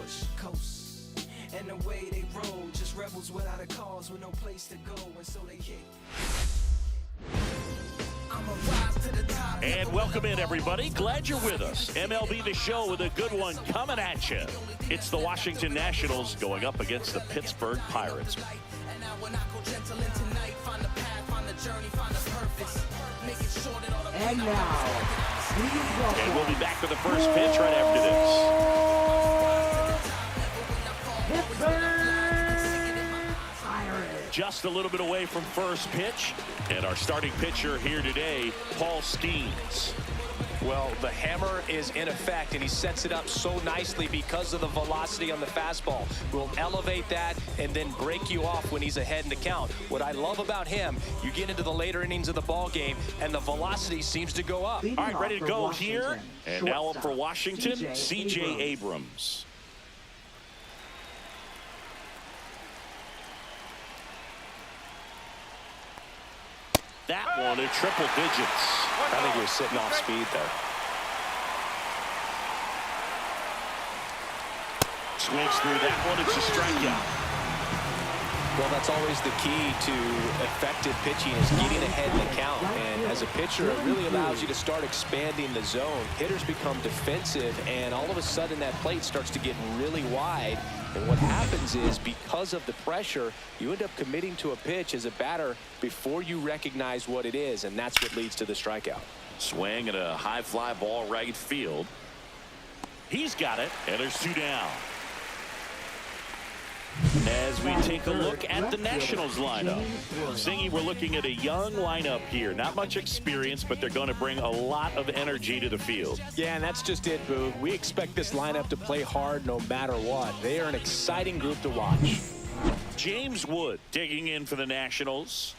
push, coast. And the way they roll, just rebels without a cause, with no place to go, and so they kick. And welcome in, everybody. Glad you're with us. MLB The Show with a good one coming at you. It's the Washington Nationals going up against the Pittsburgh Pirates. And now, and we'll be back with the first pitch right after this. Pittsburgh Pirates. Just a little bit away from first pitch. And our starting pitcher here today, Paul Skenes. Well, the hammer is in effect, and he sets it up so nicely because of the velocity on the fastball. Will elevate that and then break you off when he's ahead in the count. What I love about him, you get into the later innings of the ball game, and the velocity seems to go up. All right, ready to go here. And now up for Washington, C.J. Abrams. That one in triple digits. I think he was sitting off speed there. Swings through that one. It's a strikeout. Well, that's always the key to effective pitching, is getting ahead in the count. And as a pitcher, it really allows you to start expanding the zone. Hitters become defensive, and all of a sudden that plate starts to get really wide. And what happens is, because of the pressure, you end up committing to a pitch as a batter before you recognize what it is, and that's what leads to the strikeout. Swing and a high fly ball right field. He's got it, and there's two down. As we take a look at the Nationals lineup, Zingy, we're looking at a young lineup here. Not much experience, but they're going to bring a lot of energy to the field. Yeah, and that's just it, Boog. We expect this lineup to play hard no matter what. They are an exciting group to watch. James Wood digging in for the Nationals.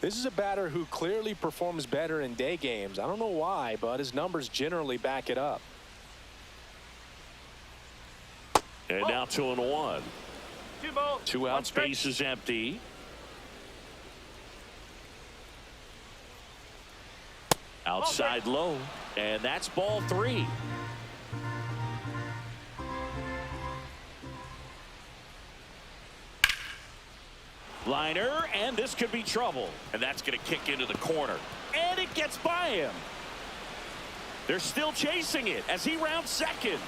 This is a batter who clearly performs better in day games. I don't know why, but his numbers generally back it up. And now 2-1. Two out, space is empty. Outside low, and that's ball 3. Liner, and this could be trouble. And that's going to kick into the corner. And it gets by him. They're still chasing it as he rounds second.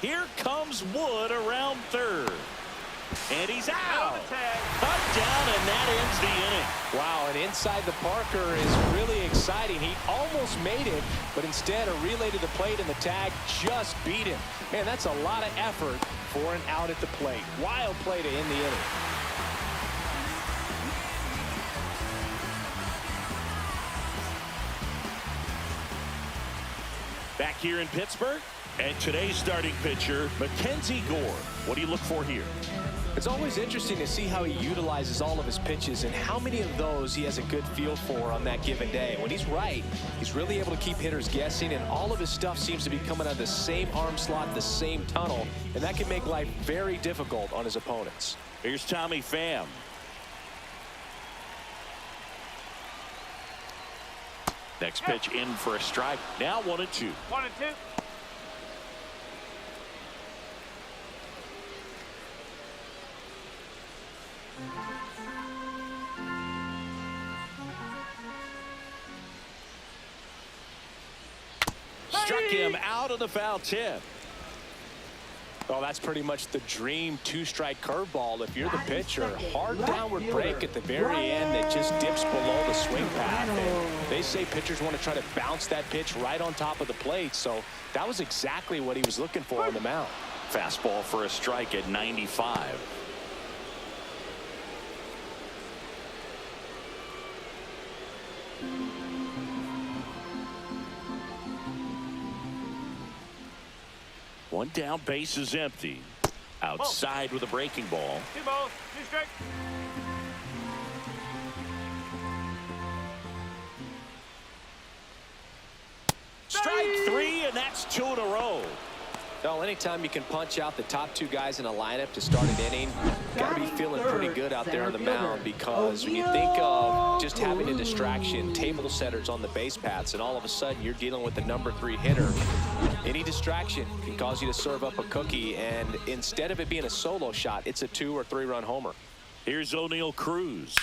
Here comes Wood around third. And he's out. Cut down, and that ends the inning. Wow, and inside the Parker is really exciting. He almost made it, but instead a relay to the plate, and the tag just beat him. Man, that's a lot of effort for an out at the plate. Wild play to end the inning. Back here in Pittsburgh, and today's starting pitcher, Mackenzie Gore. What do you look for here? It's always interesting to see how he utilizes all of his pitches and how many of those he has a good feel for on that given day. When he's right, he's really able to keep hitters guessing, and all of his stuff seems to be coming out of the same arm slot, the same tunnel, and that can make life very difficult on his opponents. Here's Tommy Pham. Next pitch in for a strike. Now 1-2. 1-2. Struck him out of the foul tip. Well, that's pretty much the dream two-strike curveball if you're the pitcher. Hard downward break at the very end that just dips below the swing path. And they say pitchers want to try to bounce that pitch right on top of the plate, so that was exactly what he was looking for on the mound. Fastball for a strike at 95. One down, base is empty. Outside with a breaking ball. 2 balls, 2 strikes. Strike 3, and that's 2 in a row. Well, anytime you can punch out the top two guys in a lineup to start an inning, got to be feeling pretty good out there on the mound, because when you think of just having a distraction, table setters on the base paths, and all of a sudden you're dealing with the #3 hitter, any distraction can cause you to serve up a cookie, and instead of it being a solo shot, it's a 2 or 3 run homer. Here's O'Neal Cruz.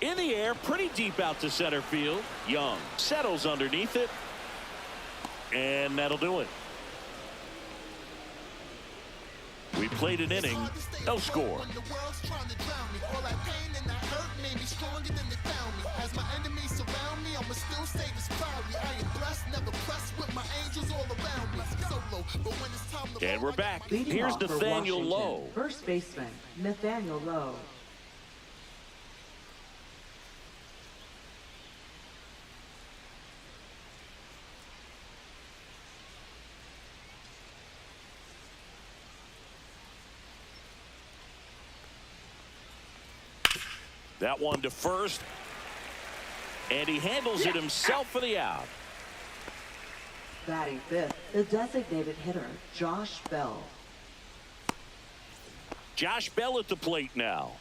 In the air, pretty deep out to center field. Young settles underneath it, and that'll do it. We played an inning, no score. And we're back. Here's Nathaniel Lowe. First baseman, Nathaniel Lowe. That one to first, and he handles it himself for the out. Batting fifth, the designated hitter, Josh Bell. Josh Bell at the plate now.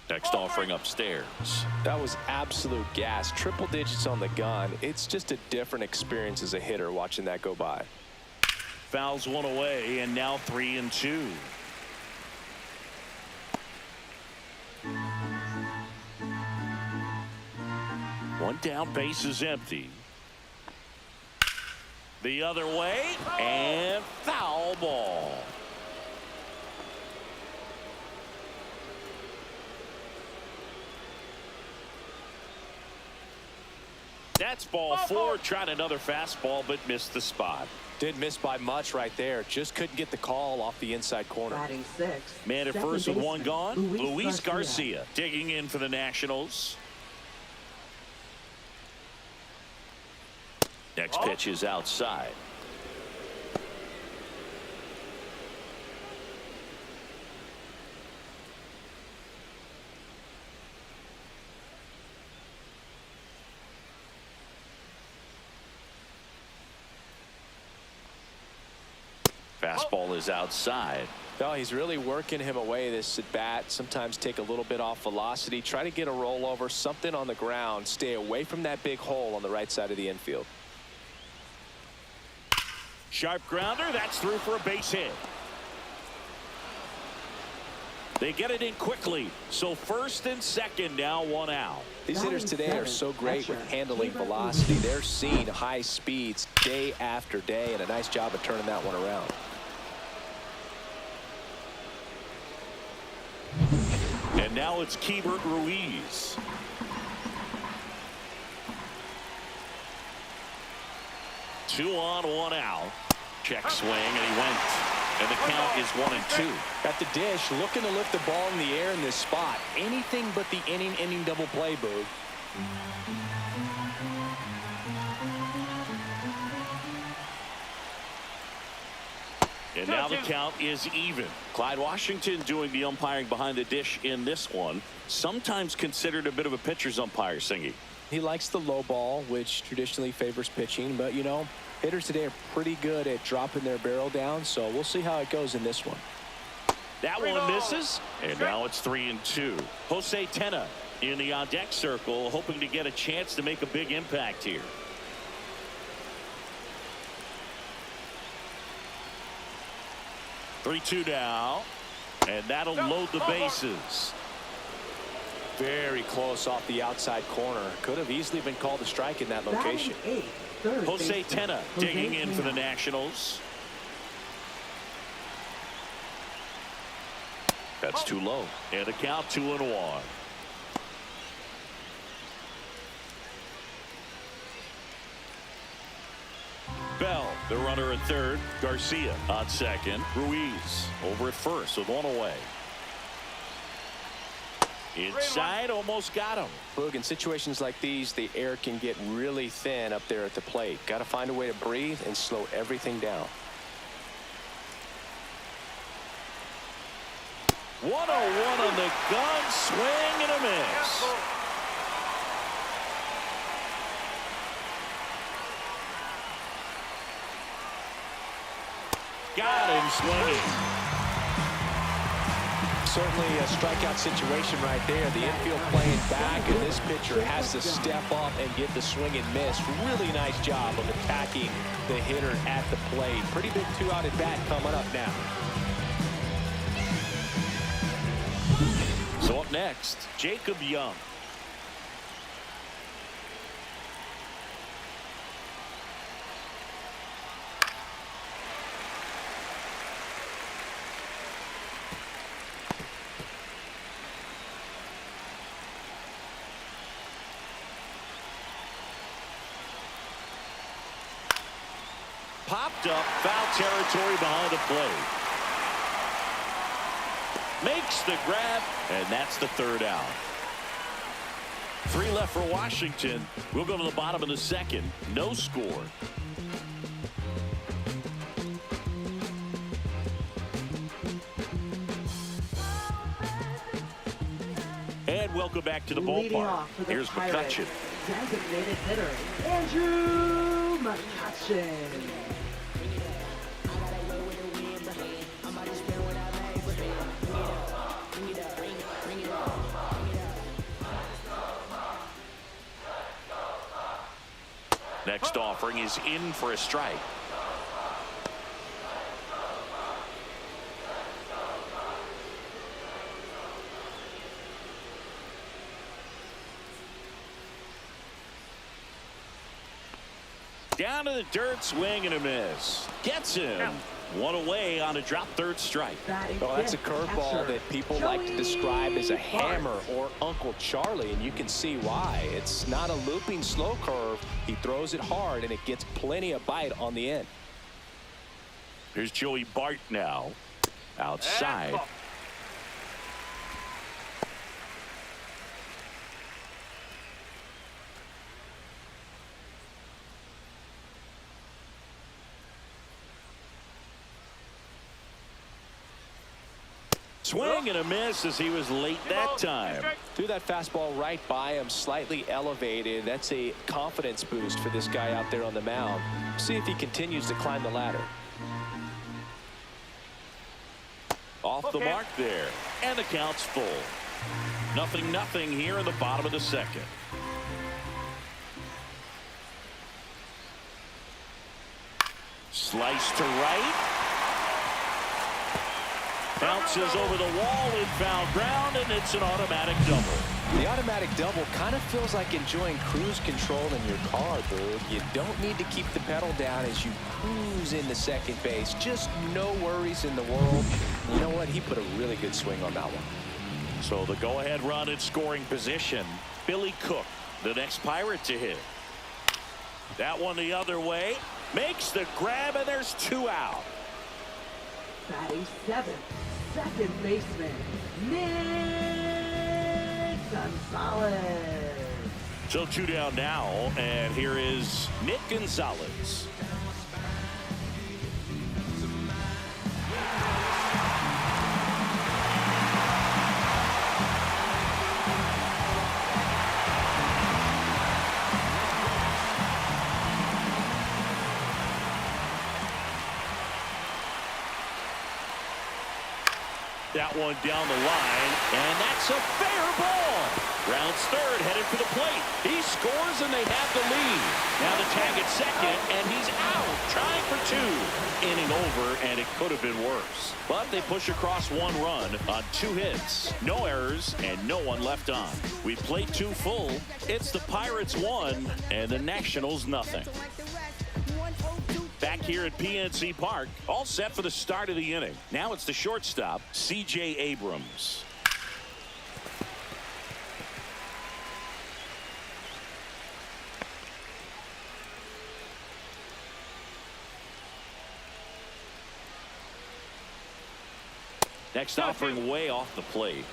Next offering upstairs. That was absolute gas. Triple digits on the gun. It's just a different experience as a hitter watching that go by. Fouls one away, and now 3-2. One down, base is empty. The other way, and foul ball. That's ball 4. Tried another fastball, but missed the spot. Didn't miss by much right there. Just couldn't get the call off the inside corner. Batting sixth, Man at second first with one baseman, gone. Luis Garcia. Garcia digging in for the Nationals. Next pitch is outside. Fastball is outside. No, he's really working him away this at bat. Sometimes take a little bit off velocity. Try to get a rollover, something on the ground. Stay away from that big hole on the right side of the infield. Sharp grounder. That's through for a base hit. They get it in quickly. So first and second, now one out. These hitters today are so great with handling velocity. They're seeing high speeds day after day, and a nice job of turning that one around. And now it's Keibert Ruiz. Two on, one out. Check swing, and he went. And the count is 1-2. At the dish, looking to lift the ball in the air in this spot. Anything but the inning double play, Boog. And now the count is even. Clyde Washington doing the umpiring behind the dish in this one. Sometimes considered a bit of a pitcher's umpire, Singy. He likes the low ball, which traditionally favors pitching. But, you know, hitters today are pretty good at dropping their barrel down. So we'll see how it goes in this one. That one misses. And now it's 3-2. Jose Tena in the on-deck circle, hoping to get a chance to make a big impact here. Three-two now, and that'll load the bases. Very close off the outside corner. Could have easily been called a strike in that location. Batting eighth, third Jose baseman, Tena Jose digging in for the Tena. Nationals. That's too low. And the count 2-1. Bell, the runner at third. Garcia on second. Ruiz over at first with one away. Inside, almost got him. Boog, in situations like these, the air can get really thin up there at the plate. Got to find a way to breathe and slow everything down. 101 on the gun, swing and got him swinging. Certainly a strikeout situation right there. The infield playing back, and this pitcher has to step up and get the swing and miss. Really nice job of attacking the hitter at the plate. Pretty big 2-out at bat coming up now. So up next, Jacob Young. Popped up, foul territory behind the plate. Makes the grab, and that's the 3rd out. 3 left for Washington. We'll go to the bottom of the 2nd. No score. And welcome back to the Leading ballpark. off for the Here's Pirates, McCutchen. designated hitter, Andrew McCutchen. Next offering is in for a strike. Down to the dirt, swing and a miss. Gets him. 1 away on a drop 3rd strike. Well, that's a curveball that people like to describe as a hammer or Uncle Charlie, and you can see why. It's not a looping slow curve. He throws it hard, and it gets plenty of bite on the end. Here's Joey Bart now. Outside. Swing and a miss as he was late that time. Threw that fastball right by him, slightly elevated. That's a confidence boost for this guy out there on the mound. See if he continues to climb the ladder. Off the mark there, and the count's full. 0-0 here in the bottom of the 2nd. Slice to right. Bounces over the wall in foul ground, and it's an automatic double. The automatic double kind of feels like enjoying cruise control in your car, dude. You don't need to keep the pedal down as you cruise into second base. Just no worries in the world. You know what? He put a really good swing on that one. So the go-ahead run in scoring position. Billy Cook, the next Pirate to hit. That one the other way. Makes the grab, and there's 2 out. Batting 7th, second baseman, Nick Gonzalez. So 2 down now, and here is Nick Gonzalez. That one down the line, and that's a fair ball. Rounds 3rd, headed for the plate. He scores, and they have the lead. Now the tag at 2nd, and he's out, trying for 2. Inning over, and it could have been worse. But they push across 1 run on 2 hits, no errors, and no one left on. We played 2 full. It's the Pirates 1, and the Nationals nothing. Back here at PNC Park, all set for the start of the inning. Now it's the shortstop, C.J. Abrams. Next offering way off the plate.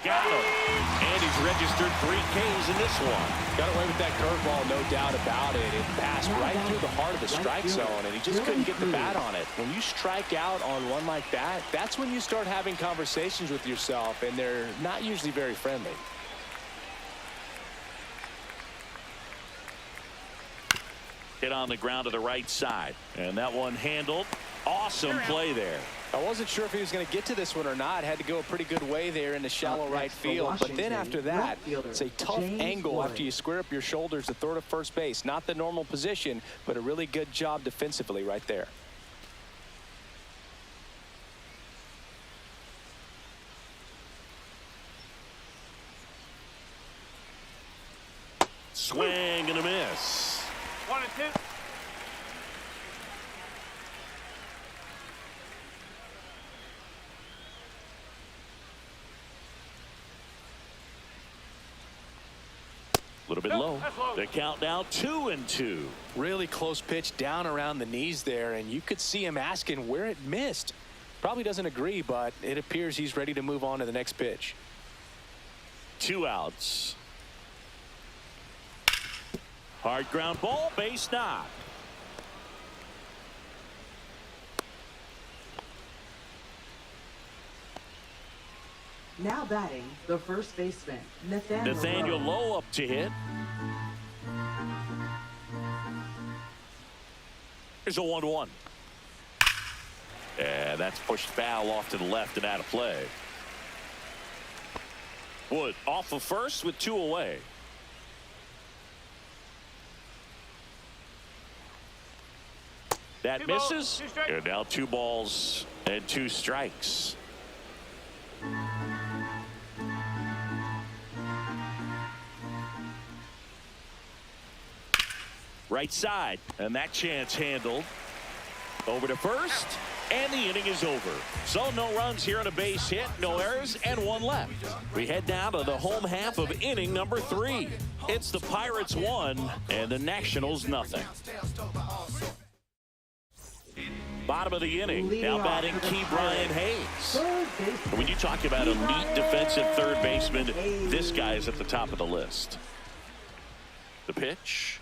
Got him. And he's registered 3 Ks in this one. Got away with that curveball, no doubt about it. It passed right through the heart of the strike zone, and he just couldn't get the bat on it. When you strike out on one like that, that's when you start having conversations with yourself, and they're not usually very friendly. Hit on the ground to the right side. And that one handled. Awesome play there. I wasn't sure if he was going to get to this one or not. Had to go a pretty good way there in the shallow right field. But then after that, it's a tough angle after you square up your shoulders to throw to first base. Not the normal position, but a really good job defensively right there. Swing and a miss. 1-2. A little bit low. The count now 2-2. Really close pitch down around the knees there, and you could see him asking where it missed. Probably doesn't agree, but it appears he's ready to move on to the next pitch. 2 outs. Hard ground ball, base knock. Now batting, the first baseman, Nathaniel Lowe up to hit. Here's a 1-1. And that's pushed foul off to the left and out of play. Wood off of first with 2 away. That misses. And now 2 balls and 2 strikes. Right side, and that chance handled. Over to first, and the inning is over. So no runs here on a base hit, no errors, and 1 left. We head down to the home half of inning number 3. It's the Pirates 1 and the Nationals nothing. Bottom of the inning, now batting Ke'Bryan Hayes. When you talk about elite defensive third baseman, this guy is at the top of the list. The pitch.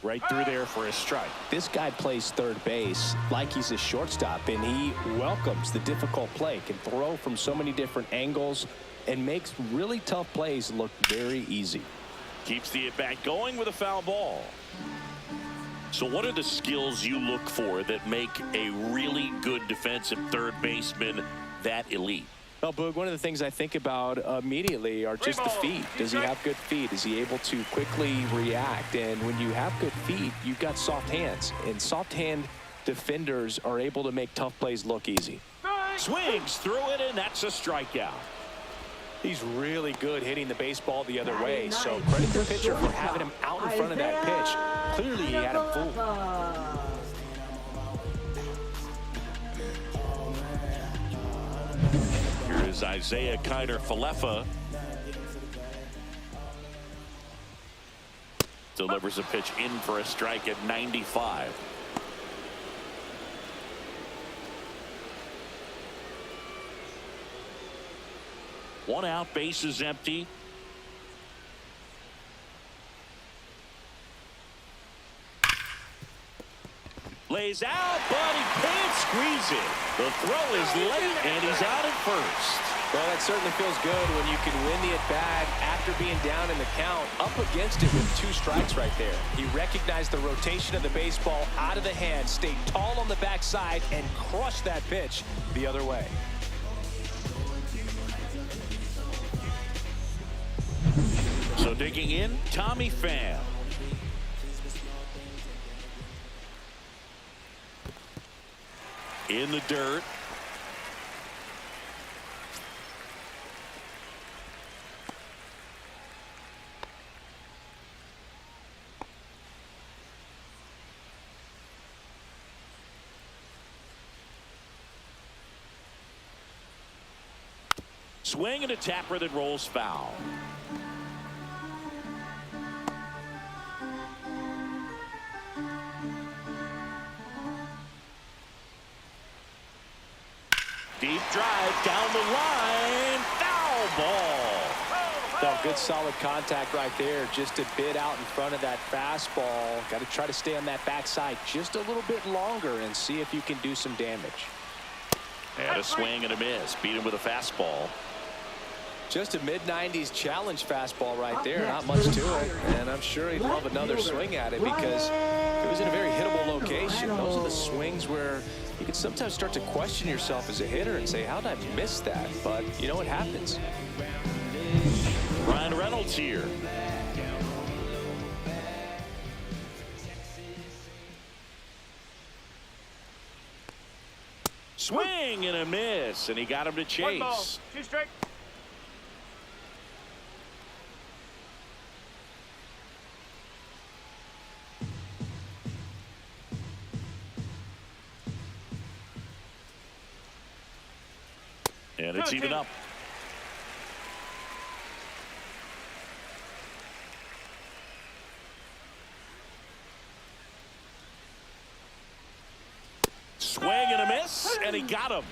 Right through there for a strike. This guy plays third base like he's a shortstop, and he welcomes the difficult play, can throw from so many different angles, and makes really tough plays look very easy. Keeps the at-bat going with a foul ball. So what are the skills you look for that make a really good defensive third baseman that elite? Well, Boog, one of the things I think about immediately are just the feet. Does he have good feet? Is he able to quickly react? And when you have good feet, you've got soft hands. And soft hand defenders are able to make tough plays look easy. Swings through it, and that's a strikeout. He's really good hitting the baseball the other way. So credit the pitcher for having him out in front of that pitch. Clearly he had him fooled. Here is Isaiah Kiner-Falefa. Delivers a pitch in for a strike at 95. One out, base is empty. Lays out, but he can't squeeze it. The throw is late, and he's out at first. Well, that certainly feels good when you can win the at-bat after being down in the count, up against it with 2 strikes right there. He recognized the rotation of the baseball out of the hand, stayed tall on the backside, and crushed that pitch the other way. So digging in, Tommy Pham. In the dirt. Swing and a tapper that rolls foul. Deep drive down the line. Foul ball. Oh, good solid contact right there. Just a bit out in front of that fastball. Got to try to stay on that backside just a little bit longer and see if you can do some damage. And a swing and a miss. Beat him with a fastball. Just a mid-90s challenge fastball right Up there. next Not much for to the it. Pirates, And I'm sure he'd love left another fielder, swing at it because it was in a very hittable location. Those are the Reynolds. swings where you can sometimes start to question yourself as a hitter and say, how did I miss that? But, you know, it happens. Ryan Reynolds here. Swing and a miss, and he got him to chase. 1 ball, 2 strikes. And it's even up. Swing and a miss, and he got him.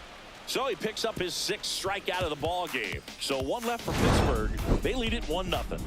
So he picks up his 6th strikeout of the ball game. So 1 left for Pittsburgh. They lead it 1-0.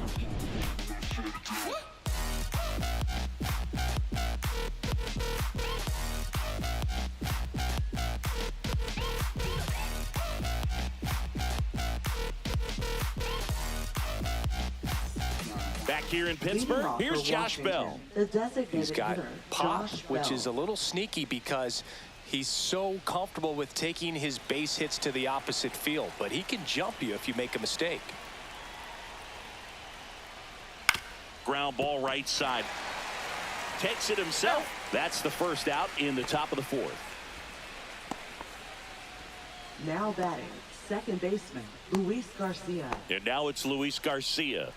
Back here in Leading Pittsburgh, off here's for Josh Washington, Bell. The designated He's got hitter, pop, Josh which Bell. is a little sneaky because he's so comfortable with taking his base hits to the opposite field. But he can jump you if you make a mistake. Ground ball right side. Takes it himself. That's the first out in the top of the 4th. Now batting, second baseman, Luis Garcia. And now it's Luis Garcia.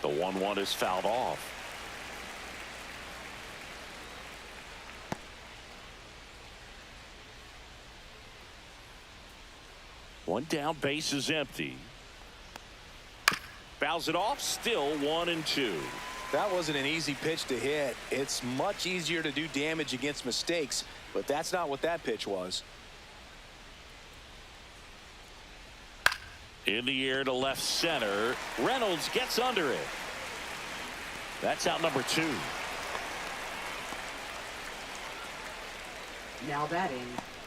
The 1-1 is fouled off. One down, base is empty. Fouls it off, still 1-2. That wasn't an easy pitch to hit. It's much easier to do damage against mistakes, but that's not what that pitch was. In the air to left center. Reynolds gets under it. That's out number 2. Now batting,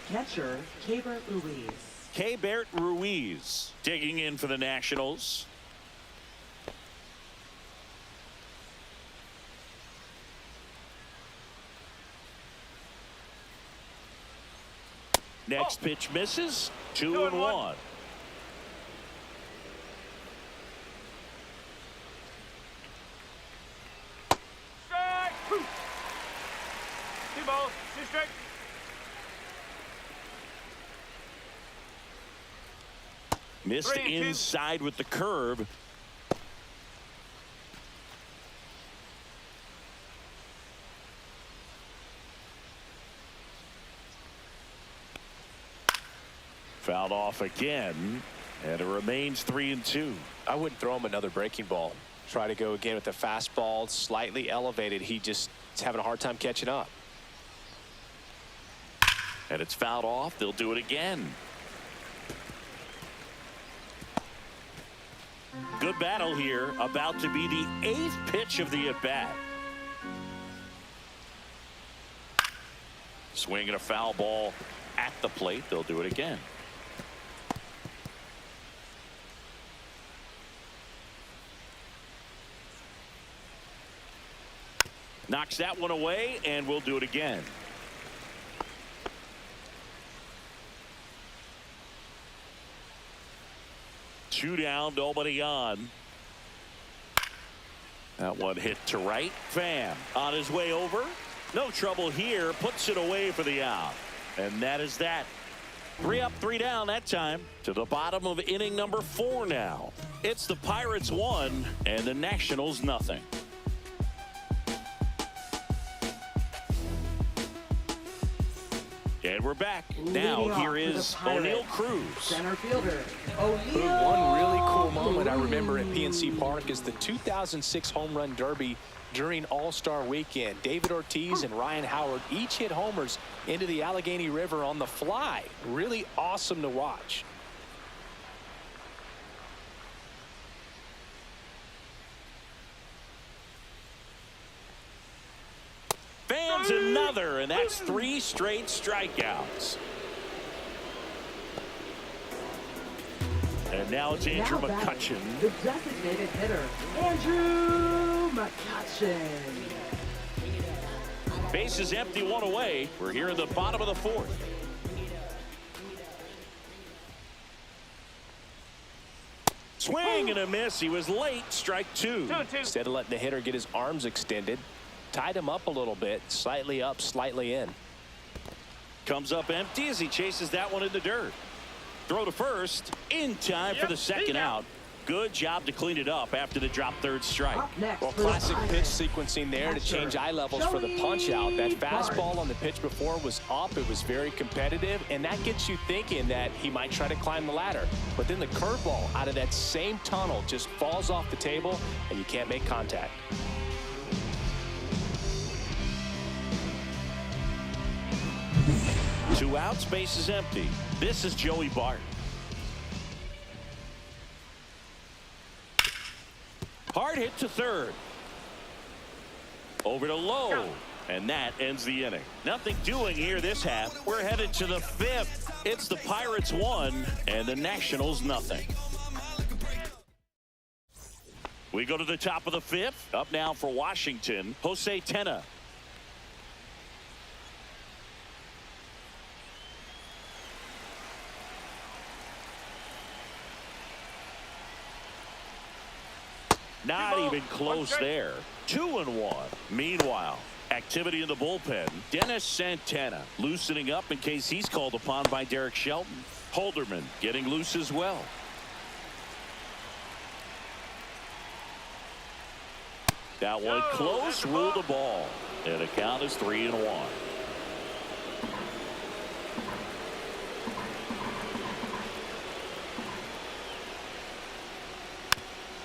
catcher, Keibert Ruiz. Keibert Ruiz digging in for the Nationals. Next pitch misses. 2-1. Strike. 2 balls, 2 strikes. Missed 3-2. inside with the curve. Fouled off again, and it remains 3-2. I wouldn't throw him another breaking ball. Try to go again with the fastball, slightly elevated. He just is having a hard time catching up. And it's fouled off. They'll do it again. Good battle here. About to be the 8th pitch of the at-bat. Swinging a foul ball at the plate. They'll do it again. Knocks that one away, and we'll do it again. Two down, nobody on. That one hit to right. Pham on his way over. No trouble here. Puts it away for the out. And that is that. 3 up, 3 down that time. To the bottom of inning number 4 now. It's the Pirates 1 and the Nationals nothing. And we're back. Now Leading here off for the is Pirates, O'Neill Cruz. Center fielder, O'Neill. One really cool moment I Cruz. remember at PNC Park is the 2006 Home Run Derby during All-Star Weekend. David Ortiz and Ryan Howard each hit homers into the Allegheny River on the fly. Really awesome to watch. another, and that's 3 straight strikeouts. And now it's Andrew Now batting, McCutchen. the designated hitter, Andrew McCutchen. Base is empty, 1 away. We're here in the bottom of the 4th. Swing and a miss. He was late. Strike 2. 2-2. Instead of letting the hitter get his arms extended, tied him up a little bit, slightly up, slightly in. Comes up empty as he chases that one in the dirt. Throw to first in time for the second out. Good job to clean it up after the drop 3rd strike. Up next Well, for the classic pitch Pirates, sequencing there to change eye levels for the punch out. That fastball on the pitch before was up. It was very competitive, and that gets you thinking that he might try to climb the ladder. But then the curveball out of that same tunnel just falls off the table, and you can't make contact. Two outs, base is empty. This is Joey Bart. Hard hit to third. Over to Lowe. And that ends the inning. Nothing doing here this half. We're headed to the 5th. It's the Pirates 1 and the Nationals nothing. We go to the top of the 5th. Up now for Washington, Jose Tena. Not even close there. 2-1. Meanwhile, activity in the bullpen. Dennis Santana loosening up in case he's called upon by Derek Shelton. Holderman getting loose as well. That one close, ruled the ball. And the count is 3-1.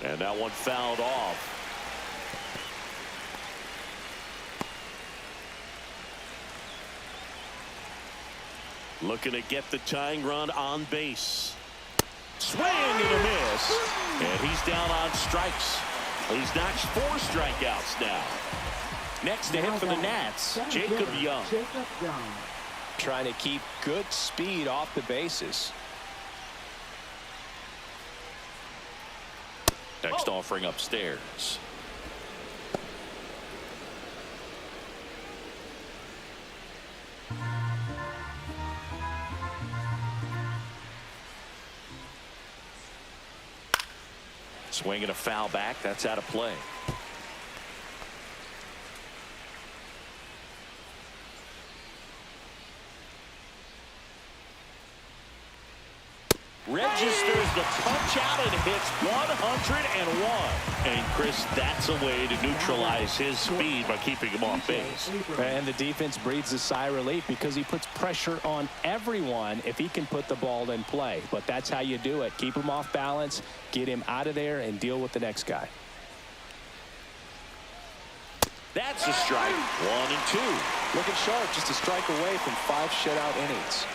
And that one fouled off. Looking to get the tying run on base. Swing and a miss. And he's down on strikes. He's notched 4 strikeouts now. Next to hit for the Nats, Jacob Young. Trying to keep good speed off the bases. Next offering upstairs. Swinging a foul back. That's out of play. Registers the punch out and hits 101. And Chris, that's a way to neutralize his speed by keeping him off base. And the defense breathes a sigh of relief because he puts pressure on everyone if he can put the ball in play. But that's how you do it. Keep him off balance, get him out of there, and deal with the next guy. That's a strike. 1 and 2. Looking sharp, just a strike away from 5 shutout innings.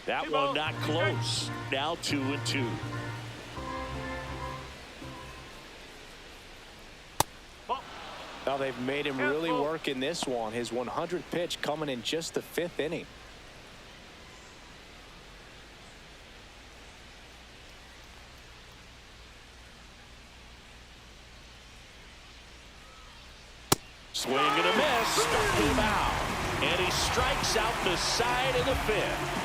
That one not close. Now 2 and 2. Now they've made him really work in this one. His 100th pitch coming in just the 5th inning. Swing and a miss. Struck him out. And he strikes out the side of the 5th.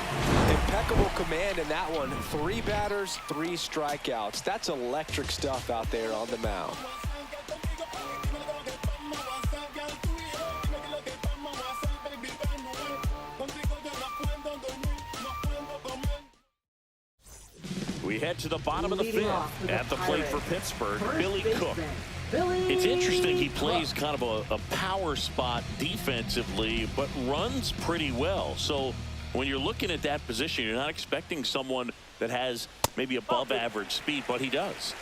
Impeccable command in that one. 3 batters, 3 strikeouts. That's electric stuff out there on the mound. We head to the bottom of the 5th. At the plate for Pittsburgh, Billy Cook. It's interesting, he plays kind of a power spot defensively, but runs pretty well. So when you're looking at that position, you're not expecting someone that has maybe above average speed, but he does.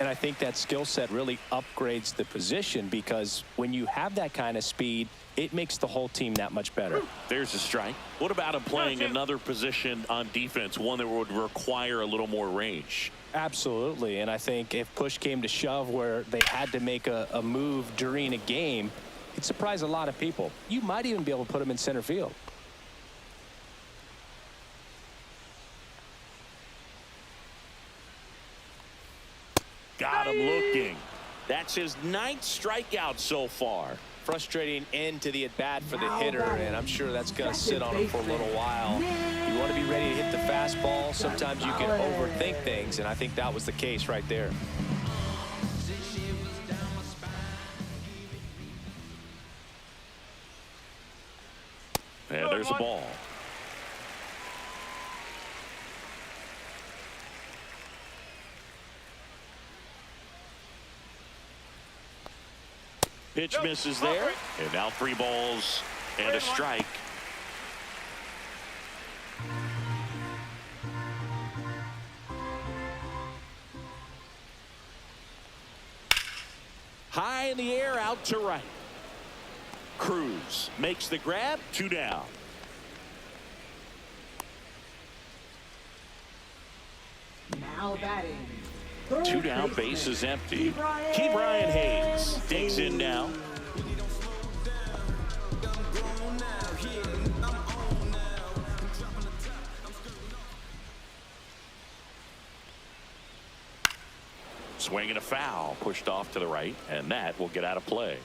And I think that skill set really upgrades the position, because when you have that kind of speed, it makes the whole team that much better. There's a strike. What about him playing another position on defense, one that would require a little more range? Absolutely. And I think if push came to shove where they had to make a move during a game, it'd surprise a lot of people. You might even be able to put him in center field. Got him looking. That's his 9th strikeout so far. Frustrating end to the at-bat for the hitter, and I'm sure that's going to sit on him for a little while. You want to be ready to hit the fastball. Sometimes you can overthink things, and I think that was the case right there. And there's a ball. Pitch misses there, and now 3 balls and a strike. High in the air, out to right. Cruz makes the grab, 2 down. Now batting. 2 down, base is empty. Ke'Bryan Hayes digs in now. Swinging a foul, pushed off to the right, and that will get out of play.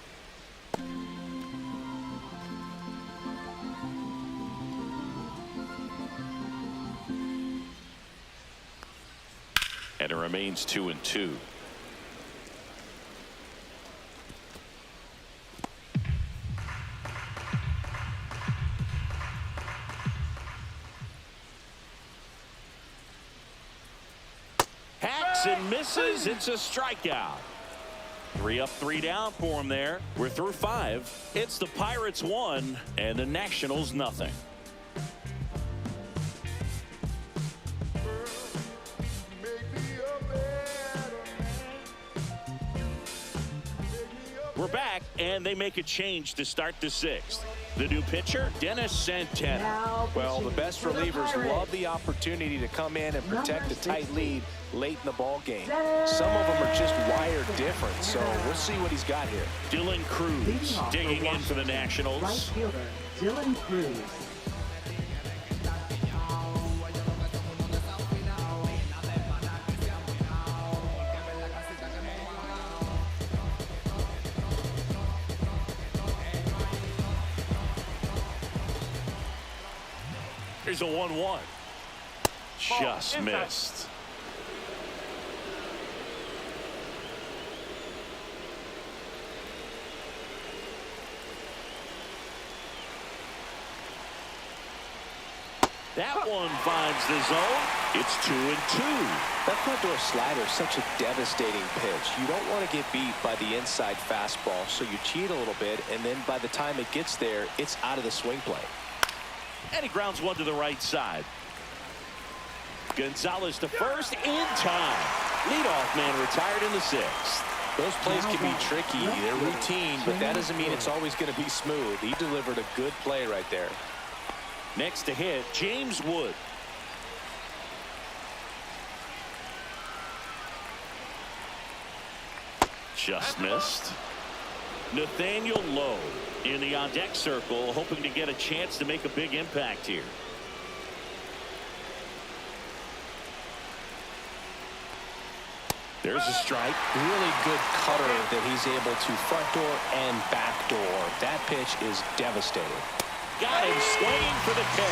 And it remains 2-2. Hacks and misses. It's a strikeout. 3 up, 3 down for him there. We're through 5. It's the Pirates 1 and the Nationals nothing. We're back, and they make a change to start the 6th. The new pitcher, Dennis Santana. Well, the best relievers love the opportunity to come in and protect a tight lead late in the ball game. Some of them are just wired different, so we'll see what he's got here. Dylan Cruz digging in for the Nationals. Right fielder, Dylan Cruz. Here's a 1-1. Just missed. That one finds the zone. It's 2-2. That front door slider is such a devastating pitch. You don't want to get beat by the inside fastball, so you cheat a little bit, and then by the time it gets there, it's out of the swing play. And he grounds one to the right side. Gonzalez to first in time. Leadoff man retired in the 6th. Those plays can be tricky. They're routine, but that doesn't mean it's always going to be smooth. He delivered a good play right there. Next to hit, James Wood. Just missed. Nathaniel Lowe in the on-deck circle, hoping to get a chance to make a big impact here. There's a strike. Really good cutter that he's able to front door and back door. That pitch is devastating. Got him swinging for the K.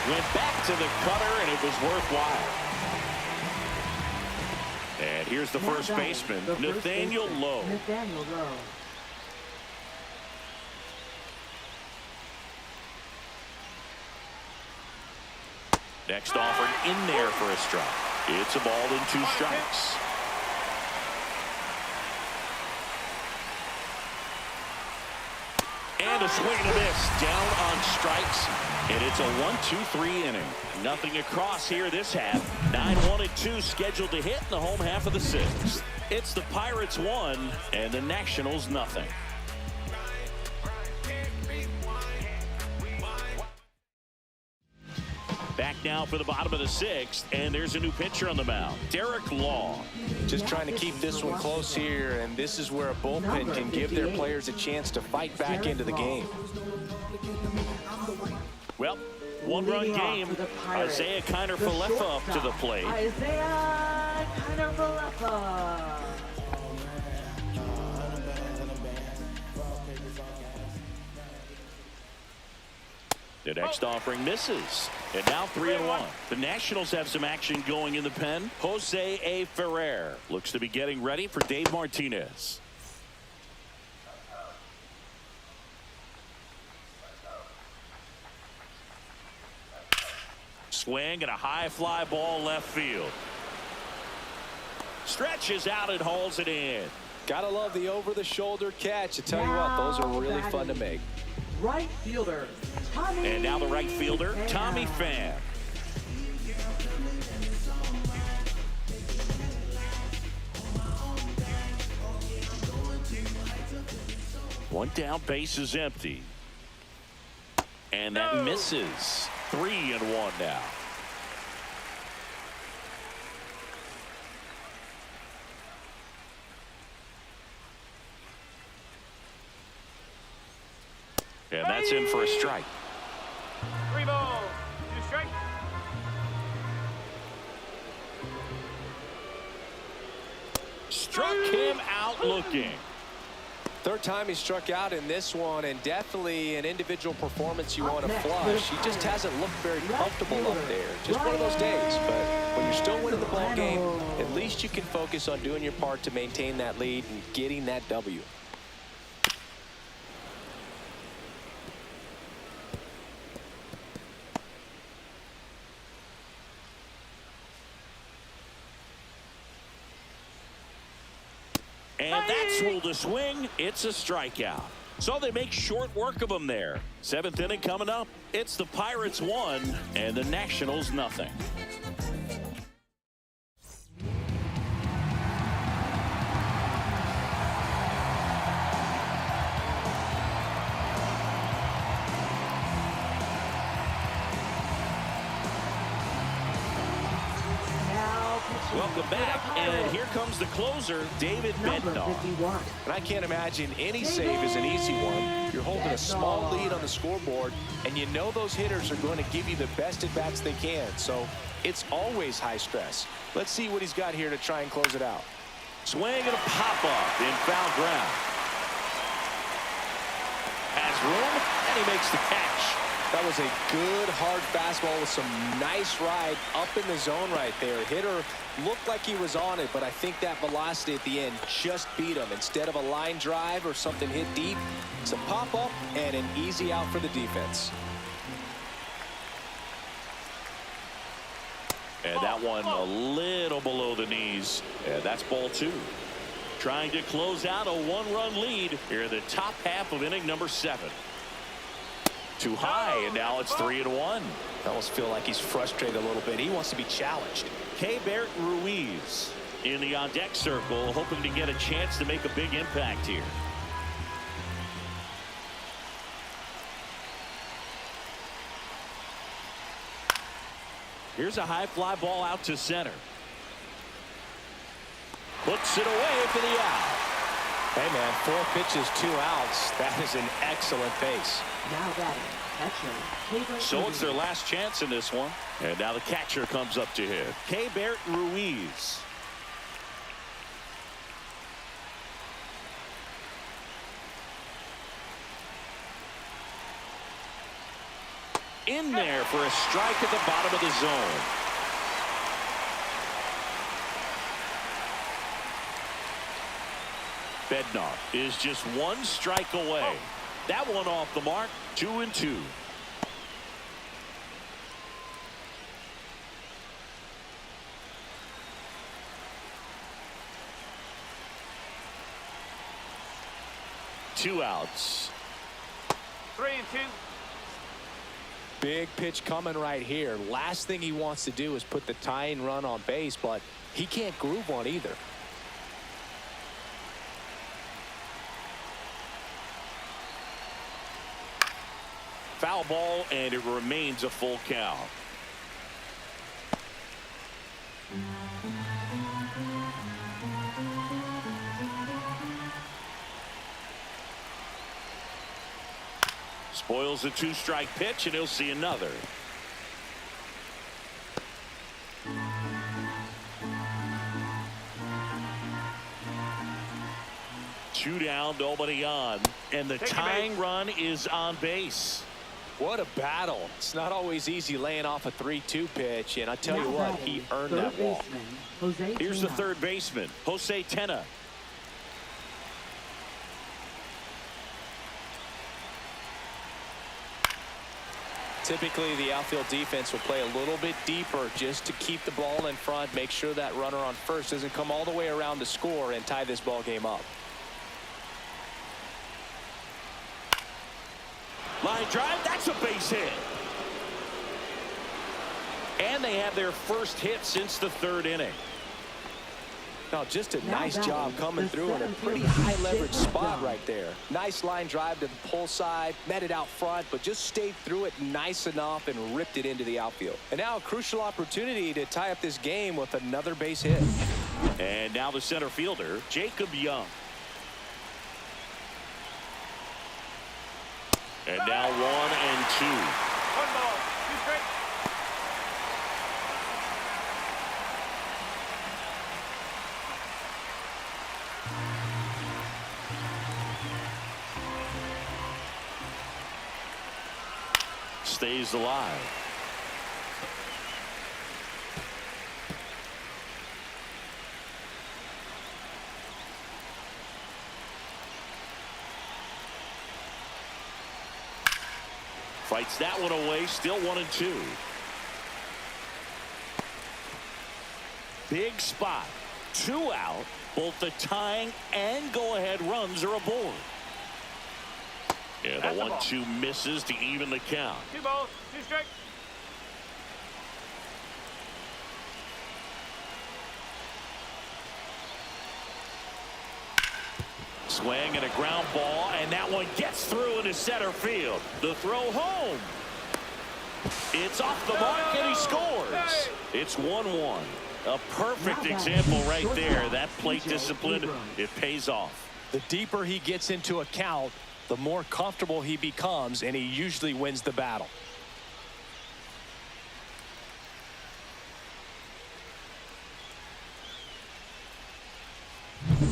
Went back to the cutter, and it was worthwhile. And here's the first baseman, Nathaniel Lowe. Nathaniel Lowe. Next offered in there for a strike. It's a ball and 2 strikes. And a a swing and a miss. Down on strikes. And it's a 1-2-3 inning. Nothing across here this half. 9-1-2 scheduled to hit in the home half of the sixth. It's the Pirates 1 and the Nationals nothing. Back now for the bottom of the sixth, and there's a new pitcher on the mound, Derek Law. Just trying to keep this one close here, and this is where a bullpen can give their players a chance to fight back into the game. Well, one-run game. Isaiah Kiner-Falefa up to the plate. Isaiah Kiner-Falefa. The next offering misses. And now 3-1. The Nationals have some action going in the pen. Jose A. Ferrer looks to be getting ready for Dave Martinez. Swing and a high fly ball left field. Stretches out and hauls it in. Gotta love the over-the-shoulder catch. I tell you what, those are really fun to make. Right fielder, Tommy. And now the right fielder, Tommy Pham. One down, base is empty. And that misses. 3-1 now. And that's in for a strike. 3 balls, 2 strikes. Struck him out looking. Third time he struck out in this one, and definitely an individual performance you want to flush. He just hasn't looked very comfortable up there. Just one of those days. But when you're still winning the ball game, at least you can focus on doing your part to maintain that lead and getting that W. And that's ruled a swing. It's a strikeout. So they make short work of him there. 7th inning coming up. It's the Pirates 1 and the Nationals nothing. Welcome back, and here comes the closer, David Bednar. And I can't imagine any save is an easy one. You're holding a small lead on the scoreboard, and you know those hitters are going to give you the best at-bats they can. So it's always high stress. Let's see what he's got here to try and close it out. Swing and a pop-up in foul ground. Has room, and he makes the catch. That was a good, hard fastball with some nice ride up in the zone right there. Hitter looked like he was on it, but I think that velocity at the end just beat him. Instead of a line drive or something hit deep, it's a pop-up and an easy out for the defense. And that one a little below the knees. And that's ball 2. Trying to close out a 1-run lead here in the top half of inning number 7. Too high, and now it's 3-1. I almost feel like he's frustrated a little bit. He wants to be challenged. Keibert Ruiz in the on-deck circle, hoping to get a chance to make a big impact here. Here's a high fly ball out to center. Puts it away for the out. Hey, man, 4 pitches, 2 outs. That is an excellent pace. Now batting, catcher. So it's their last chance in this one. And now the catcher comes up to hit. Keibert Ruiz. In there for a strike at the bottom of the zone. Bednar is just 1 strike away. That one off the mark. 2-2. Two outs. 3-2. Big pitch coming right here. Last thing he wants to do is put the tying run on base, but he can't groove one either. Foul ball, and it remains a full count. Spoils a two-strike pitch, and he'll see another. Two down, nobody on, and the tying run is on base. What a battle. It's not always easy laying off a 3-2 pitch, and I tell you what, he earned that walk. Here's the third baseman, Jose Tena. Typically, the outfield defense will play a little bit deeper just to keep the ball in front, make sure that runner on first doesn't come all the way around to score and tie this ball game up. Line drive, that's a base hit. And they have their first hit since the third inning. Now, just a nice job coming through in a pretty high leverage spot right there. Nice line drive to the pull side, met it out front, but just stayed through it nice enough and ripped it into the outfield. And now a crucial opportunity to tie up this game with another base hit. And now the center fielder, Jacob Young. And now 1-2. 1 ball, 2 strikes. Stays alive. Fights that one away, still 1-2. Big spot, 2 out. Both the tying and go-ahead runs are aboard. Yeah, the 1-2 misses to even the count. 2 balls, 2 strikes. Swing and a ground ball, and that one gets through into center field. The throw home. It's off the mark, and he scores. It's 1-1. A perfect example right there. That plate discipline, it pays off. The deeper he gets into a count, the more comfortable he becomes, and he usually wins the battle.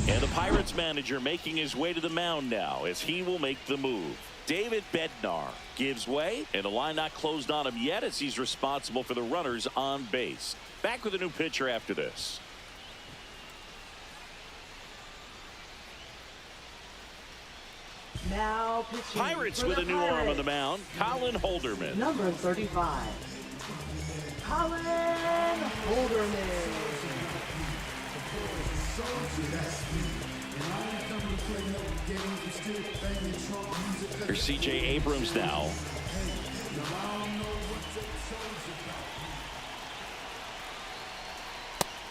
And the Pirates manager making his way to the mound now as he will make the move. David Bednar gives way, and the line not closed on him yet as he's responsible for the runners on base. Back with a new pitcher after this. Now pitching Pirates for with the a new arm on Pirates. the mound, Colin Holderman. Number 35, Colin Holderman. Here's C.J. Abrams now.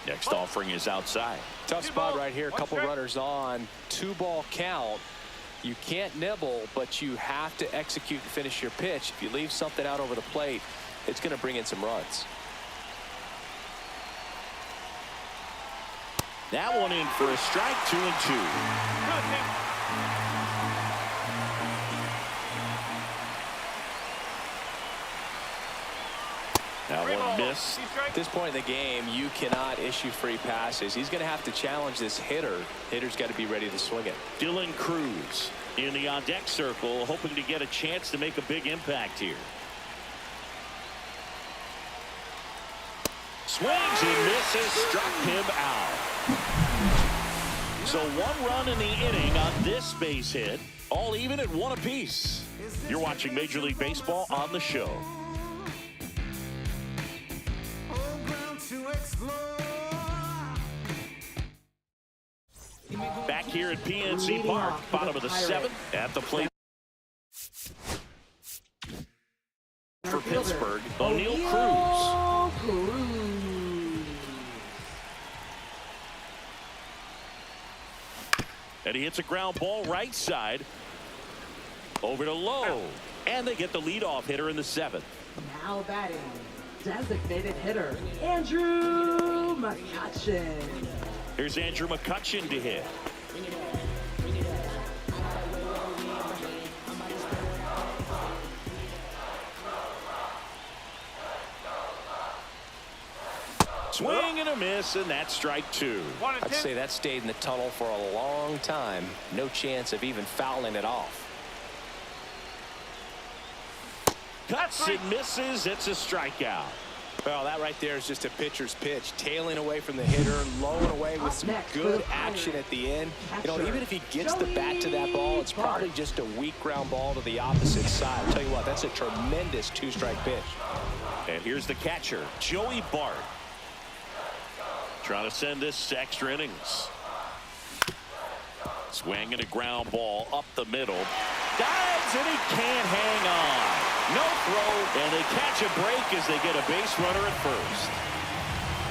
Next offering is outside. Tough spot right here. A couple runners on. 2-ball count. You can't nibble, but you have to execute and finish your pitch. If you leave something out over the plate, it's going to bring in some runs. That one in for a strike, 2-2. That one missed. At this point in the game, you cannot issue free passes. He's going to have to challenge this hitter. Hitter's got to be ready to swing it. Dylan Cruz in the on-deck circle, hoping to get a chance to make a big impact here. Swings and misses, struck him out. So 1 run in the inning on this base hit, all even at 1 apiece. You're watching Major League Baseball on the show. Back here at PNC Park, bottom of the 7th at the plate. And he hits a ground ball right side. Over to Lowe. And they get the leadoff hitter in the 7th. Now batting, designated hitter, Andrew McCutchen. Here's Andrew McCutchen to hit. Swing and a miss, and that's strike 2. I'd say that stayed in the tunnel for a long time. No chance of even fouling it off. Cuts and misses. It's a strikeout. Well, that right there is just a pitcher's pitch. Tailing away from the hitter, lowing away with some good action at the end. You know, even if he gets the bat to that ball, it's probably just a weak ground ball to the opposite side. I'll tell you what, that's a tremendous 2-strike pitch. And here's the catcher, Joey Bart. Trying to send this to extra innings. Swing and a ground ball up the middle. Dives and he can't hang on. No throw, and they catch a break as they get a base runner at first.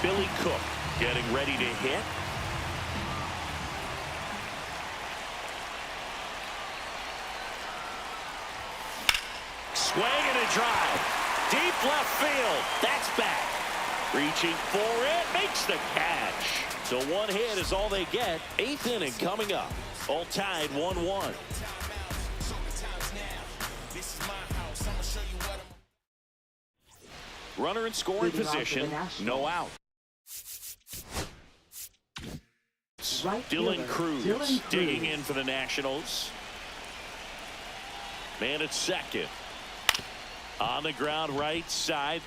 Billy Cook getting ready to hit. Swing and a drive. Deep left field. That's back. Reaching for it, makes the catch. So one hit is all they get. 8th inning coming up. All tied 1-1. Runner in scoring position, no out. Dylan Cruz digging in for the Nationals. Man at second. On the ground right side.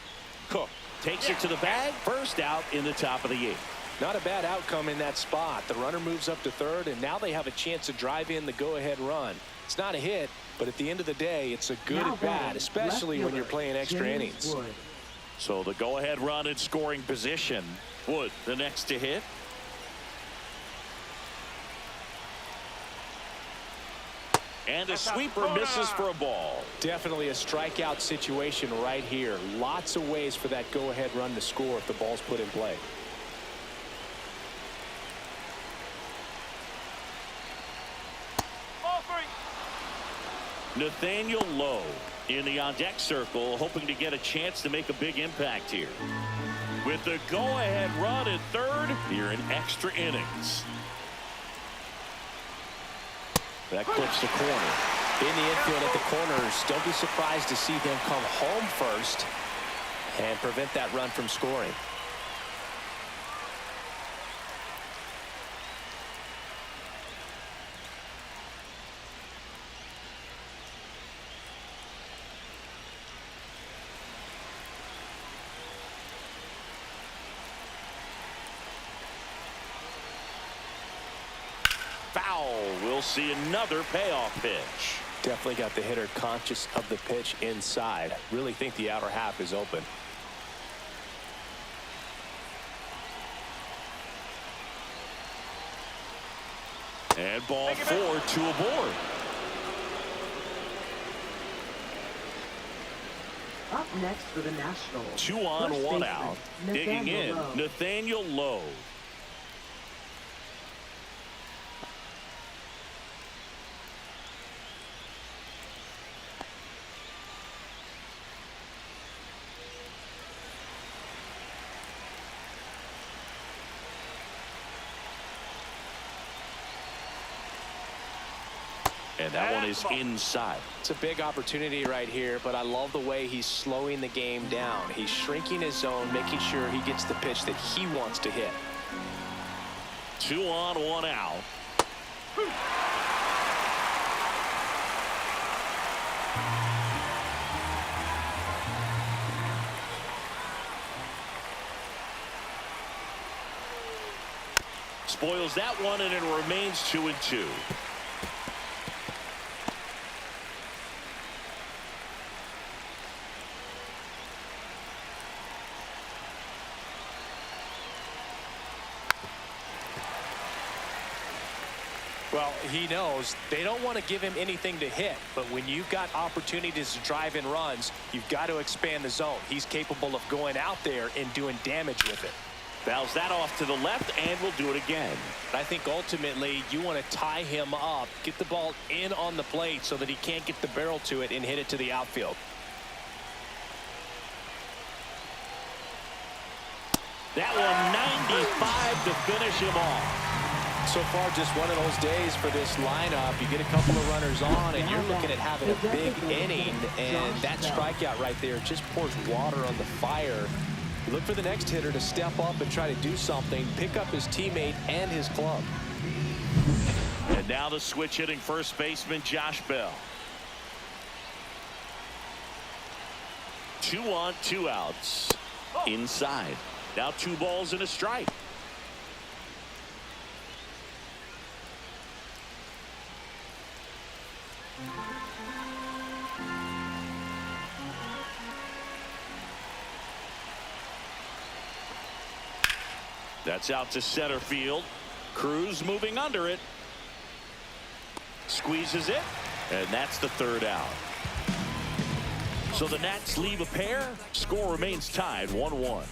Cook takes it to the bag. First out in the top of the 8th. Not a bad outcome in that spot. The runner moves up to third, and now they have a chance to drive in the go-ahead run. It's not a hit, but at the end of the day, it's a good at bat, especially when you're playing extra innings. So the go-ahead run in scoring position. Wood, the next to hit. And a sweeper misses for a ball. Definitely a strikeout situation right here. Lots of ways for that go-ahead run to score if the ball's put in play. Nathaniel Lowe in the on-deck circle, hoping to get a chance to make a big impact here. With the go-ahead run at third here in extra innings. That clips the corner. In the infield at the corners, don't be surprised to see them come home first and prevent that run from scoring. Foul. We'll see another payoff pitch. Definitely got the hitter conscious of the pitch inside. Really think the outer half is open. And ball 4, 2 aboard. Up next for the Nationals. 2 on, First 1 baseman, out. Nathaniel Digging in, Lowe. Nathaniel Lowe. And that one is inside. It's a big opportunity right here, but I love the way he's slowing the game down. He's shrinking his zone, making sure he gets the pitch that he wants to hit. 2 on, 1 out. Spoils that one, and it remains 2-2. Well, he knows they don't want to give him anything to hit, but when you've got opportunities to drive in runs, you've got to expand the zone. He's capable of going out there and doing damage with it. Fouls that off to the left, and will do it again. I think ultimately you want to tie him up, get the ball in on the plate so that he can't get the barrel to it and hit it to the outfield. That one 95 to finish him off. So far, just one of those days for this lineup. You get a couple of runners on, and you're looking at having a big inning, and that strikeout right there just pours water on the fire. You look for the next hitter to step up and try to do something, pick up his teammate and his club. And now the switch hitting first baseman Josh Bell. 2 on, 2 outs. Inside. Now 2 balls and a strike. That's out to center field. Cruz moving under it. Squeezes it. And that's the 3rd out. So the Nats leave a pair. Score remains tied 1-1.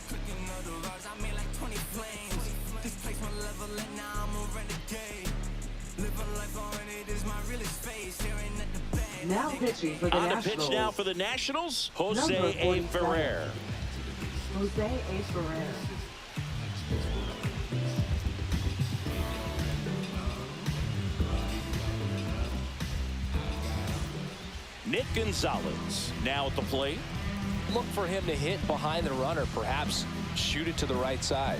Now pitching for the On the Nationals. pitch now for the Nationals, Number Jose A. 47. Ferrer. Jose A. Ferrer. Nick Gonzalez now at the plate. Look for him to hit behind the runner, perhaps shoot it to the right side.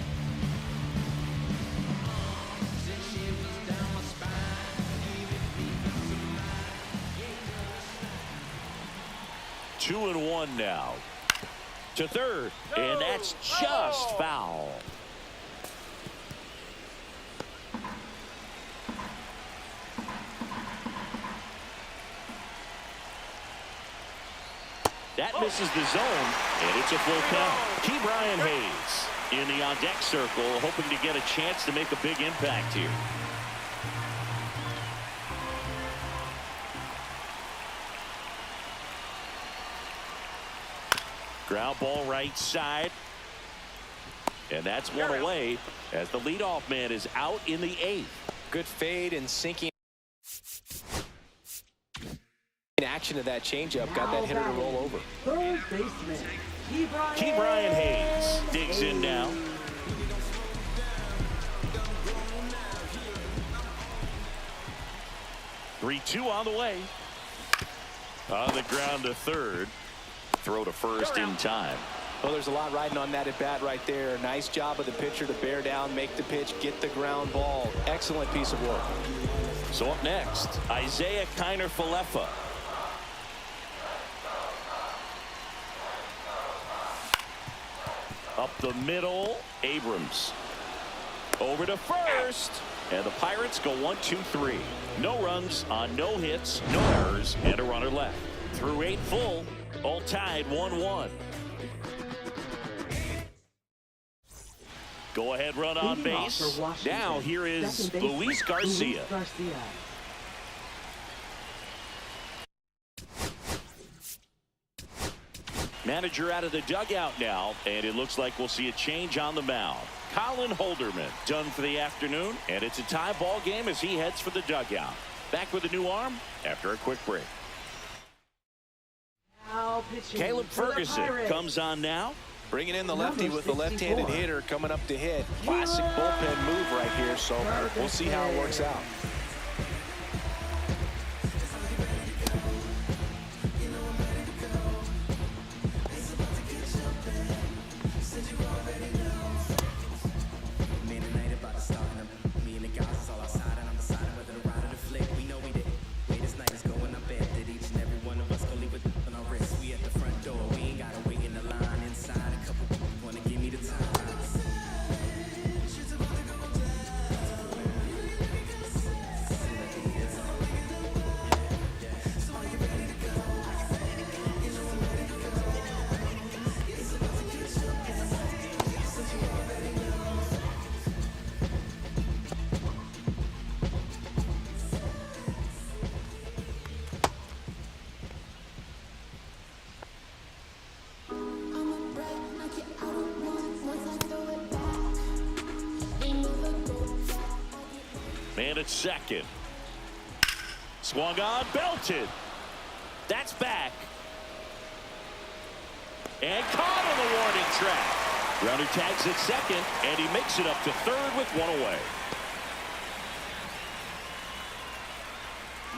Two and one now. To third, and that's just foul. That misses the zone, and it's a full count. Ke'Bryan Hayes in the on-deck circle, hoping to get a chance to make a big impact here. Ground ball right side. And that's one away as the leadoff man is out in the 8th. Good fade and sinking action of that changeup got that hitter to roll over. Third baseman Ke'Bryan Hayes digs in now. Three-2 on the way. On the ground to third. Throw to first in time. Well, there's a lot riding on that at bat right there. Nice job of the pitcher to bear down, make the pitch, get the ground ball. Excellent piece of work. So up next, Isiah Kiner-Falefa. Up the middle, Abrams. Over to first. And the Pirates go 1-2-3. No runs on no hits, no errors, and a runner left. Through 8 full, all tied 1-1. Go ahead run on base. Now here is Luis Garcia. Manager out of the dugout now, and it looks like we'll see a change on the mound. Colin Holderman done for the afternoon, and it's a tie ball game as he heads for the dugout. Back with a new arm after a quick break. Caleb Ferguson comes on now. Bringing in the lefty with the left-handed hitter coming up to hit. Classic bullpen move right here, so we'll see how it works out. And it's second. Swung on, belted. That's back. And caught on the warning track. Runner tags at second, and he makes it up to third with one away.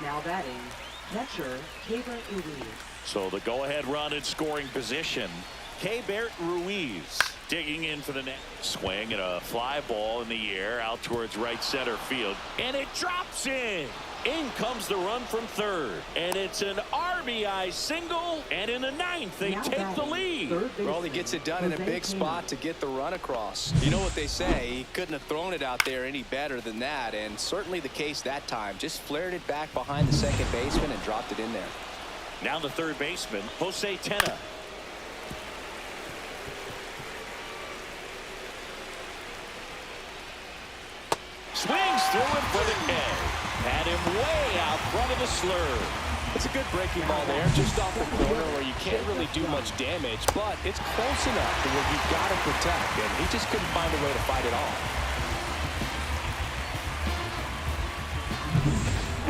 Now batting, catcher Keibert Ruiz. So the go-ahead run in scoring position. Keibert Ruiz digging in for the net. Swing and a fly ball in the air out towards right center field. And it drops in. In comes the run from third. And it's an RBI single. And in the ninth, they Now take the batting, lead. third Well, he baseman, gets it done in a Jose big Quino. spot to get the run across. You know what they say, he couldn't have thrown it out there any better than that, and certainly the case that time. Just flared it back behind the second baseman and dropped it in there. Now the third baseman, Jose Tena. Swings through it for the K. Had him way out front of the slur. It's a good breaking ball there, just off the corner where you can't really do much damage, but it's close enough to where you've got to protect, and he just couldn't find a way to fight it off.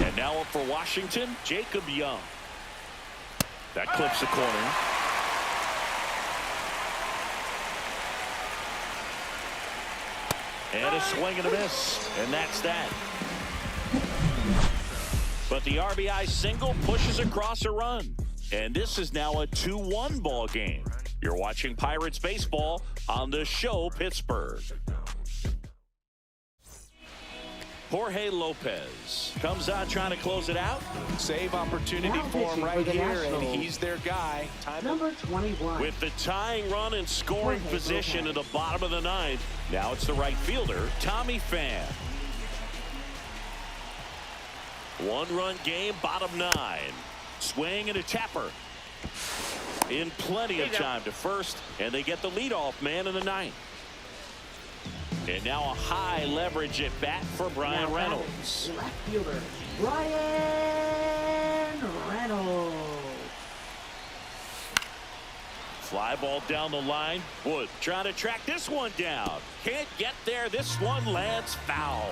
And now up for Washington, Jacob Young. That clips the corner. And a swing and a miss. And that's that. But the RBI single pushes across a run. And this is now a 2-1 ball game. You're watching Pirates baseball on the show Pittsburgh. Jorge Lopez comes out trying to close it out. Save opportunity Now for him pitching right for the here, and Nationals. he's their guy. Time to Number 21. With the tying run in scoring Jorge position Lopez. in the bottom of the ninth. Now it's the right fielder, Tommy Pham. One-run game, bottom nine. Swing and a tapper. In plenty of time to first, and they get the leadoff man in the ninth. And now a high leverage at bat for Brian Now batting, Reynolds. left fielder Brian Reynolds. Fly ball down the line. Wood trying to track this one down. Can't get there. This one lands foul.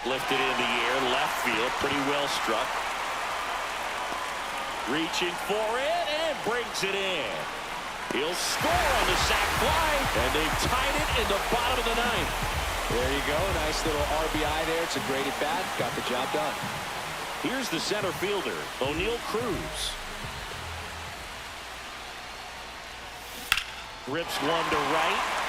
Lifted in the air, left field, pretty well struck. Reaching for it and brings it in. He'll score on the sac fly, and they've tied it in the bottom of the ninth. There you go. Nice little RBI there. It's a great at bat. Got the job done. Here's the center fielder, O'Neal Cruz. Rips one to right.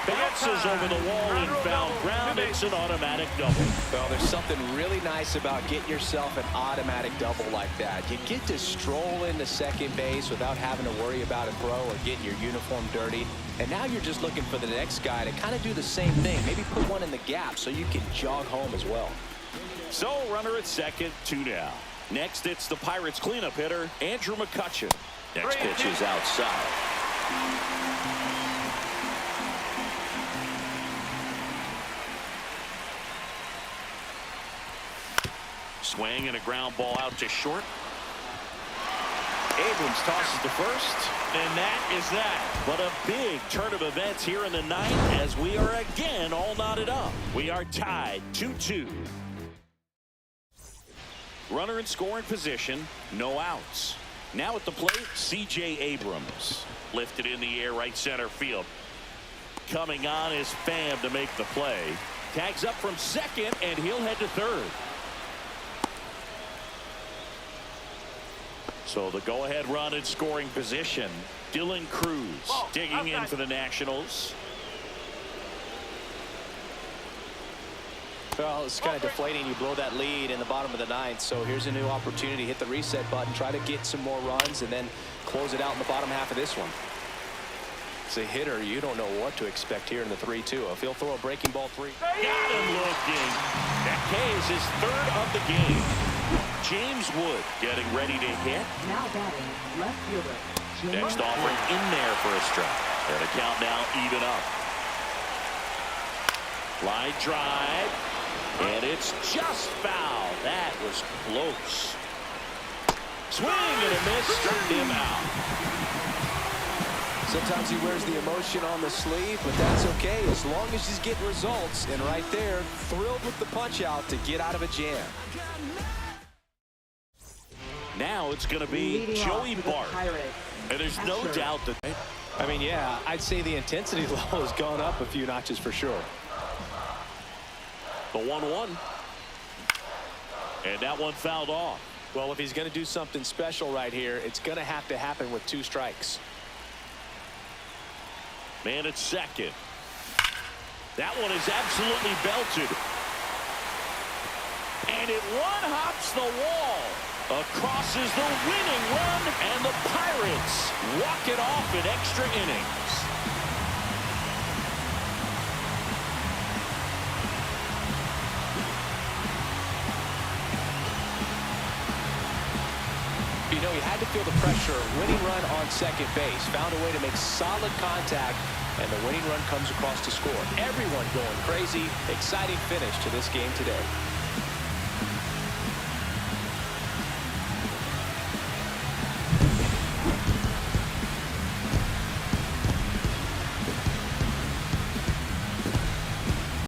Bounces over the wall and found ground. It's an automatic double. Well, there's something really nice about getting yourself an automatic double like that. You get to stroll into second base without having to worry about a throw or getting your uniform dirty. And now you're just looking for the next guy to kind of do the same thing. Maybe put one in the gap so you can jog home as well. So runner at second, 2 down. Next, it's the Pirates cleanup hitter, Andrew McCutchen. Next pitch is outside. Swing and a ground ball out to short. Abrams tosses to first, and that is that. But a big turn of events here in the ninth as we are again all knotted up. We are tied 2-2. Runner in scoring position, no outs. Now at the plate, C.J. Abrams. Lifted in the air, right center field. Coming on is Pham to make the play. Tags up from second, and he'll head to third. So the go-ahead run in scoring position. Dylan Cruz digging in for the Nationals. Well, it's kind of deflating. You blow that lead in the bottom of the ninth. So here's a new opportunity. Hit the reset button. Try to get some more runs and then close it out in the bottom half of this one. As a hitter, you don't know what to expect here in the 3-2. If he'll throw a breaking ball 3. Got him looking. That K is his third of the game. James Wood getting ready to hit. Now batting, left fielder James Next offering in there for a strike. And the count now even up. Line drive. And it's just foul. That was close. Swing and a miss. Struck him out. Sometimes he wears the emotion on the sleeve, but that's okay as long as he's getting results. And right there, thrilled with the punch out to get out of a jam. Now it's going to be Leading Joey off for the Bart. Pirates, And there's no Asher. doubt that I mean, yeah, I'd say the intensity level has gone up a few notches for sure. the 1-1. And that one fouled off. Well, if he's going to do something special right here, it's going to have to happen with 2 strikes. Man at second. That one is absolutely belted. And it one-hops the wall. Across is the winning run, and the Pirates walk it off in extra innings. You know, he had to feel the pressure. Winning run on second base. Found a way to make solid contact, and the winning run comes across to score. Everyone going crazy. Exciting finish to this game today.